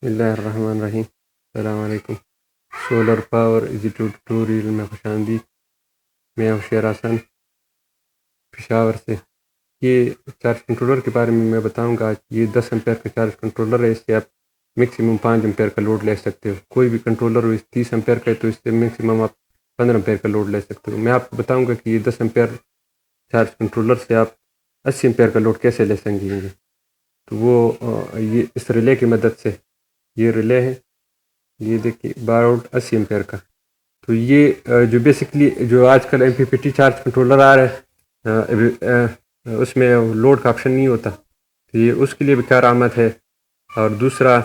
بسم اللہ الرحمن الرحیم، السلام علیکم۔ سولر پاور ٹیوٹوریل میں خوش آمدید۔ میں ہوشیار حسن پشاور سے۔ یہ چارج کنٹرولر کے بارے میں بتاؤں گا۔ یہ 10 امپیئر کا چارج کنٹرولر ہے۔ اس سے آپ میکسیمم 5 امپیئر کا لوڈ لے سکتے ہو۔ کوئی بھی کنٹرولر ہو 30 امپیئر کا ہے تو اس سے میکسیمم آپ 15 امپیئر کا لوڈ لے سکتے ہو۔ میں آپ کو بتاؤں گا کہ یہ 10 امپیئر چارج کنٹرولر سے آپ 80 امپیئر کا لوڈ کیسے لے سکیں گے۔ تو وہ یہ اس ریلے کی مدد سے، یہ ریلے ہے، یہ دیکھیے 12 وولٹ 80 امپیئر کا۔ تو یہ جو بیسکلی جو آج کل M P P T charge controller آ رہا ہے، اس میں لوڈ کا آپشن نہیں ہوتا، تو یہ اس کے لیے بھی کارآمد ہے۔ اور دوسرا،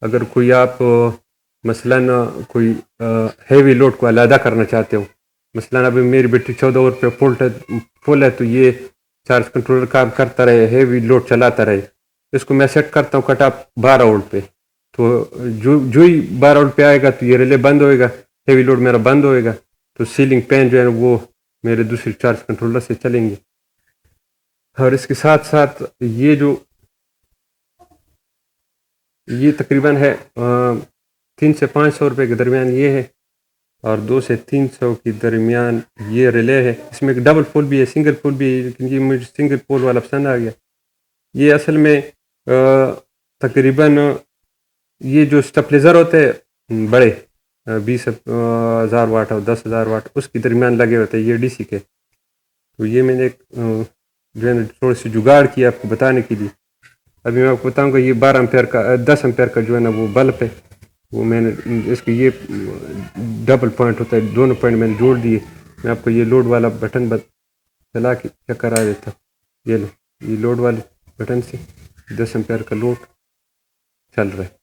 اگر کوئی آپ مثلاً کوئی ہیوی لوڈ کو علیحدہ کرنا چاہتے ہو، مثلاً ابھی میری بیٹری 14 وولٹ پہ فل ہے، تو یہ چارج کنٹرولر کام کرتا رہے، ہیوی لوڈ چلاتا رہے۔ اس کو میں سیٹ کرتا ہوں کٹ آف 12 وولٹ پہ، تو جو ہی 12 وولٹ پہ آئے گا تو یہ ریلے بند ہوئے گا، ہیوی لوڈ میرا بند ہوئے گا، تو سیلنگ فین جو ہے وہ میرے دوسری چارج کنٹرولر سے چلیں گے۔ اور اس کے ساتھ ساتھ یہ تقریباً ہے 300 سے 500 روپے کے درمیان یہ ہے، اور 200 سے 300 کے درمیان یہ ریلے ہے۔ اس میں ایک ڈبل پول بھی ہے، سنگل پول بھی ہے، لیکن یہ مجھے سنگل پول والا پسند آ گیا۔ یہ اصل میں تقریباً یہ جو اسٹیپلیزر ہوتے ہیں بڑے 20,000 واٹ اور 10,000 واٹ، اس کے درمیان لگے ہوتے ہیں یہ ڈی سی کے۔ تو یہ میں نے جو ہے نا تھوڑی سی جگاڑ کی آپ کو بتانے کے لیے۔ ابھی میں آپ کو بتاؤں گا، یہ 12 امپیئر کا 10 امپیئر کا جو ہے نا وہ بلب ہے، وہ میں نے اس کے یہ ڈبل پوائنٹ ہوتا ہے، دونوں پوائنٹ میں نے جوڑ دیے۔ میں آپ کو یہ لوڈ والا بٹن چلا کے چیک کرا دیتا ہوں۔ یہ لو، یہ لوڈ والے بٹن سے 10 امپیئر کا لوڈ چل رہا ہے۔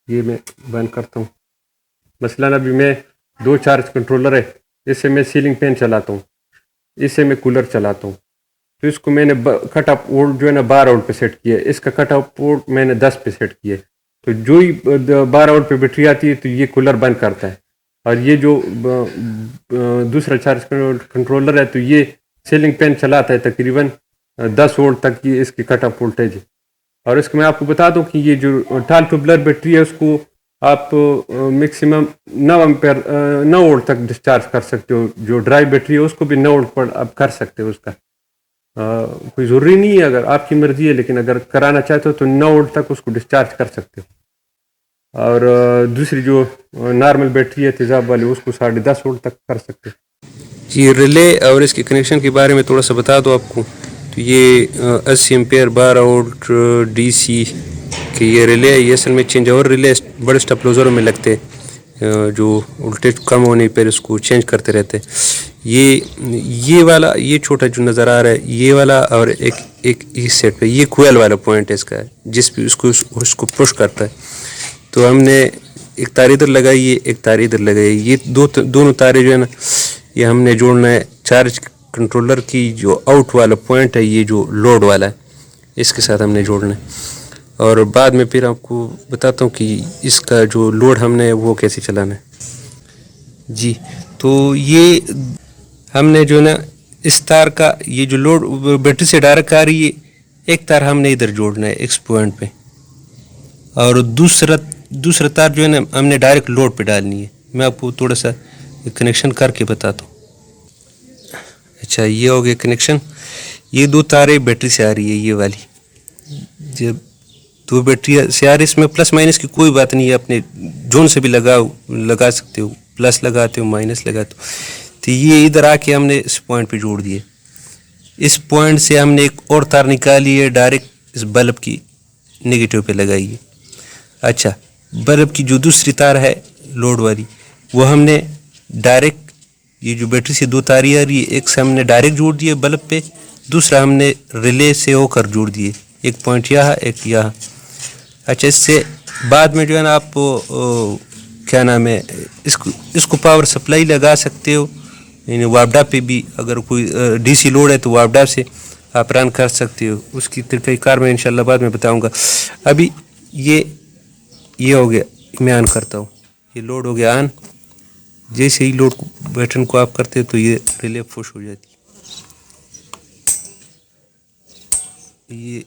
یہ میں بند کرتا ہوں۔ مثلاً ابھی میں 2 چارج کنٹرولر ہے، اس سے میں سیلنگ فین چلاتا ہوں، اس سے میں کولر چلاتا ہوں۔ تو اس کو میں نے کٹ آف وولٹ جو ہے نا 12 وولٹ پہ سیٹ کیا ہے، اس کا کٹ آف وولٹ میں نے 10 پہ سیٹ کیا ہے۔ تو جو ہی 12 وولٹ پہ بیٹری آتی ہے تو یہ کولر بند کرتا ہے، اور یہ جو دوسرا چارج کنٹرولر ہے تو یہ سیلنگ فین چلاتا ہے تقریباً 10 وولٹ تک، یہ اس کی کٹ آف وولٹیج ہے۔ اور اس کو میں آپ کو بتا دوں کہ یہ جو ٹال ٹوبلر بیٹری ہے، اس کو آپ میکسیمم 9 وولٹ تک ڈسچارج کر سکتے ہو۔ جو ڈرائی بیٹری ہے اس کو بھی 9 وولٹ پر آپ کر سکتے ہو۔ اس کا کوئی ضروری نہیں ہے، اگر آپ کی مرضی ہے، لیکن اگر کرانا چاہتے ہو تو 9 وولٹ تک اس کو ڈسچارج کر سکتے ہو۔ اور دوسری جو نارمل بیٹری ہے تیزاب والی، اس کو 10.5 وولٹ تک کر سکتے ہو۔ یہ ریلے اور اس کے کنیکشن کے بارے میں تھوڑا سا بتا دو آپ کو۔ تو یہ 80 امپیئر 12 وولٹ ڈی سی کہ یہ ریلے ہے، یہ اصل میں چینج اوور ریلے بڑے اسٹیپلائزروں میں لگتے، جو وولٹیج کم ہونے پر اس کو چینج کرتے رہتے۔ یہ والا، یہ چھوٹا جو نظر آ رہا ہے یہ والا، اور ایک اس سیٹ پہ یہ کوئل والا پوائنٹ ہے اس کا، جس پہ اس کو پش کرتا ہے۔ تو ہم نے ایک تار ادھر لگائی ہے، ایک تار ادھر لگائی ہے۔ یہ دونوں تاریں جو ہے نا، یہ ہم نے جوڑنا ہے چارج کنٹرولر کی جو آؤٹ والا پوائنٹ ہے، یہ جو لوڈ والا ہے، اس کے ساتھ ہم نے جوڑنا ہے۔ اور بعد میں پھر آپ کو بتاتا ہوں کہ اس کا جو لوڈ ہم نے وہ کیسے چلانا ہے۔ جی، تو یہ ہم نے جو نا اس تار کا یہ جو لوڈ بیٹری سے ڈائریکٹ آ رہی ہے، ایک تار ہم نے ادھر جوڑنا ہے ایکس پوائنٹ پہ، اور دوسرا تار جو ہے نا ہم نے ڈائریکٹ لوڈ پہ ڈالنی ہے۔ میں آپ کو تھوڑا سا کنیکشن کر کے بتاتا ہوں۔ اچھا، یہ ہو گیا کنیکشن۔ یہ 2 تاریں بیٹری سے آ رہی ہے، یہ والی جب 2 بیٹری سے آ رہی، اس میں پلس مائنس کی کوئی بات نہیں ہے، اپنے جون سے بھی لگا سکتے ہو، پلس لگاتے ہو مائنس لگاتے ہو۔ تو یہ ادھر آ کے ہم نے اس پوائنٹ پہ جوڑ دیے۔ اس پوائنٹ سے ہم نے ایک اور تار نکالی ہے، ڈائریکٹ اس بلب کی نگیٹیو پہ لگائی ہے۔ اچھا، بلب کی جو دوسری تار ہے لوڈ والی، وہ ہم نے ڈائریکٹ یہ جو بیٹری سے 2 تاریں آ رہی ہے، ایک سے ہم نے ڈائریکٹ جوڑ دیے بلب پہ، دوسرا ہم نے ریلے سے ہو کر جوڑ دیے، ایک پوائنٹ یہاں ایک یہاں۔ اچھا، اس سے بعد میں جو ہے نا آپ کیا نام ہے، اس کو پاور سپلائی لگا سکتے ہو، یعنی واپڈا پہ بھی اگر کوئی ڈی سی لوڈ ہے تو واپڈا سے آپ رن کر سکتے ہو۔ اس کی طریقہ کار میں انشاءاللہ بعد میں بتاؤں گا۔ ابھی یہ ہو گیا، میں آن کرتا ہوں، یہ لوڈ ہو گیا آن۔ جیسے ہی لوڈ بٹن کو آپ کرتے تو یہ ریلے پش ہو جاتی ہے۔ یہ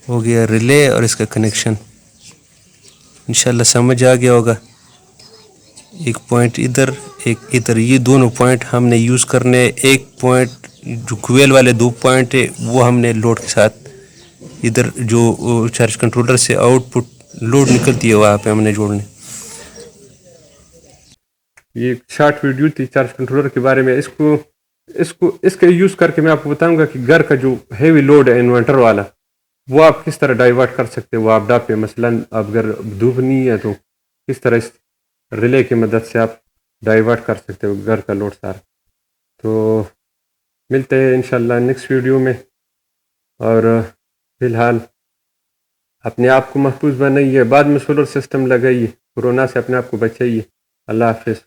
ہو گیا ریلے اور اس کا کنیکشن. انشاءاللہ سمجھ آ گیا ہوگا. ایک پوائنٹ ادھر ایک ادھر، یہ دونوں پوائنٹ ہم نے یوز کرنے. ایک پوائنٹ جو کویل والے 2 پوائنٹ ہے وہ ہم نے لوڈ کے ساتھ ادھر جو چارج کنٹرولر سے آؤٹ پٹ لوڈ نکلتی ہے وہاں پہ ہم نے جوڑنے. یہ ایک شارٹ ویڈیو تھی چارج کنٹرولر کے بارے میں. اس کا یوز کر کے میں آپ کو بتاؤں گا کہ گھر کا جو ہیوی لوڈ ہے انورٹر والا وہ آپ کس طرح ڈائیورٹ کر سکتے ہیں. وہ آپ ڈاپ پہ مثلاً آپ اگر دھوپ نہیں ہے تو کس طرح اس ریلے کی مدد سے آپ ڈائیورٹ کر سکتے ہو گھر کا لوڈ سارا. تو ملتے ہیں انشاءاللہ نیکسٹ ویڈیو میں. اور فی الحال اپنے آپ کو محفوظ بنائیے، بعد میں سولر سسٹم لگائیے، کورونا سے اپنے آپ کو بچائیے. اللہ حافظ.